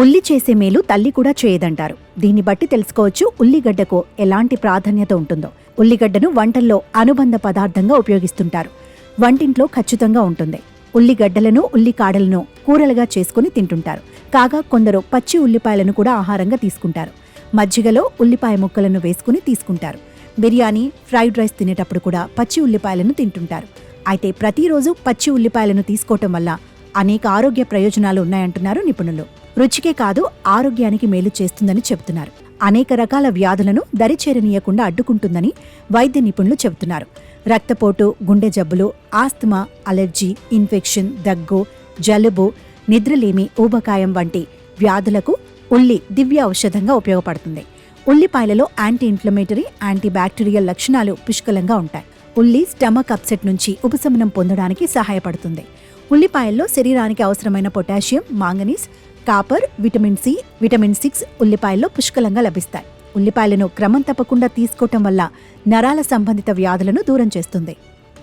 ఉల్లి చేసే మేలు తల్లి కూడా చేయదంటారు. దీన్ని బట్టి తెలుసుకోవచ్చు ఉల్లిగడ్డకు ఎలాంటి ప్రాధాన్యత ఉంటుందో. ఉల్లిగడ్డను వంటల్లో అనుబంధ పదార్థంగా ఉపయోగిస్తుంటారు. వంటింట్లో ఖచ్చితంగా ఉంటుంది. ఉల్లిగడ్డలను ఉల్లికాడలను కూరలుగా చేసుకుని తింటుంటారు. కాగా కొందరు పచ్చి ఉల్లిపాయలను కూడా ఆహారంగా తీసుకుంటారు. మజ్జిగలో ఉల్లిపాయ ముక్కలను వేసుకుని తీసుకుంటారు. బిర్యానీ, ఫ్రైడ్ రైస్ తినేటప్పుడు కూడా పచ్చి ఉల్లిపాయలను తింటుంటారు. అయితే ప్రతిరోజు పచ్చి ఉల్లిపాయలను తీసుకోవటం వల్ల అనేక ఆరోగ్య ప్రయోజనాలు ఉన్నాయంటున్నారు నిపుణులు. రుచికే కాదు ఆరోగ్యానికి మేలు చేస్తుందని చెబుతున్నారు. అనేక రకాల వ్యాధులను దరిచేరనీయకుండా అడ్డుకుంటుందని వైద్య నిపుణులు చెబుతున్నారు. రక్తపోటు, గుండె జబ్బులు, ఆస్తమా, అలెర్జీ, ఇన్ఫెక్షన్, దగ్గు, జలుబు, నిద్రలేమి, ఊబకాయం వంటి వ్యాధులకు ఉల్లి దివ్య ఔషధంగా ఉపయోగపడుతుంది. ఉల్లిపాయలలో యాంటీ ఇన్ఫ్లమేటరీ, యాంటీ బ్యాక్టీరియల్ లక్షణాలు పుష్కలంగా ఉంటాయి. ఉల్లి స్టమక్ అప్సెట్ నుంచి ఉపశమనం పొందడానికి సహాయపడుతుంది. ఉల్లిపాయల్లో శరీరానికి అవసరమైన potassium, manganese, copper, vitamin C, vitamin 6 ఉల్లిపాయల్లో పుష్కలంగా లభిస్తాయి. ఉల్లిపాయలను క్రమం తప్పకుండా తీసుకోవటం వల్ల నరాల సంబంధిత వ్యాధులను దూరం చేస్తుంది.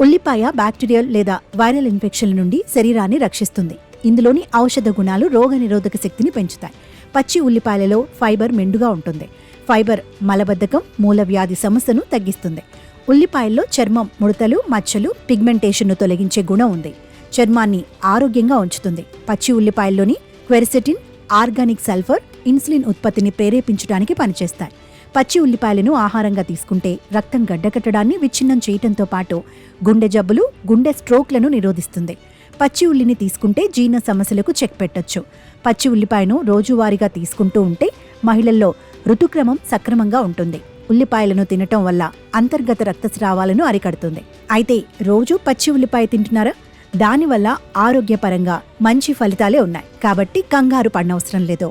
ఉల్లిపాయ బ్యాక్టీరియల్ లేదా వైరల్ ఇన్ఫెక్షన్ల నుండి శరీరాన్ని రక్షిస్తుంది. ఇందులోని ఔషధ గుణాలు రోగనిరోధక శక్తిని పెంచుతాయి. పచ్చి ఉల్లిపాయలలో ఫైబర్ మెండుగా ఉంటుంది. ఫైబర్ మలబద్ధకం, మూలవ్యాధి సమస్యను తగ్గిస్తుంది. ఉల్లిపాయల్లో చర్మం, ముడతలు, మచ్చలు, పిగ్మెంటేషన్ను తొలగించే గుణం ఉంది. చర్మాన్ని ఆరోగ్యంగా ఉంచుతుంది. పచ్చి ఉల్లిపాయల్లోని క్వెర్సెటిన్, ఆర్గానిక్ సల్ఫర్ ఇన్సులిన్ ఉత్పత్తిని ప్రేరేపించడానికి పనిచేస్తాయి. పచ్చి ఉల్లిపాయలను ఆహారంగా తీసుకుంటే రక్తం గడ్డకట్టడాన్ని విచ్ఛిన్నం చేయటంతో పాటు గుండె జబ్బులు, గుండె స్ట్రోక్లను నిరోధిస్తుంది. పచ్చి ఉల్లిని తీసుకుంటే జీర్ణ సమస్యలకు చెక్ పెట్టొచ్చు. పచ్చి ఉల్లిపాయను రోజువారీగా తీసుకుంటూ ఉంటే మహిళల్లో ఋతుక్రమం సక్రమంగా ఉంటుంది. ఉల్లిపాయలను తినటం వల్ల అంతర్గత రక్తస్రావాలను అరికడుతుంది. అయితే రోజు పచ్చి ఉల్లిపాయ తింటున్నారా? దానివల్ల ఆరోగ్యపరంగా మంచి ఫలితాలే ఉన్నాయి. కాబట్టి కంగారు పడనవసరం లేదు.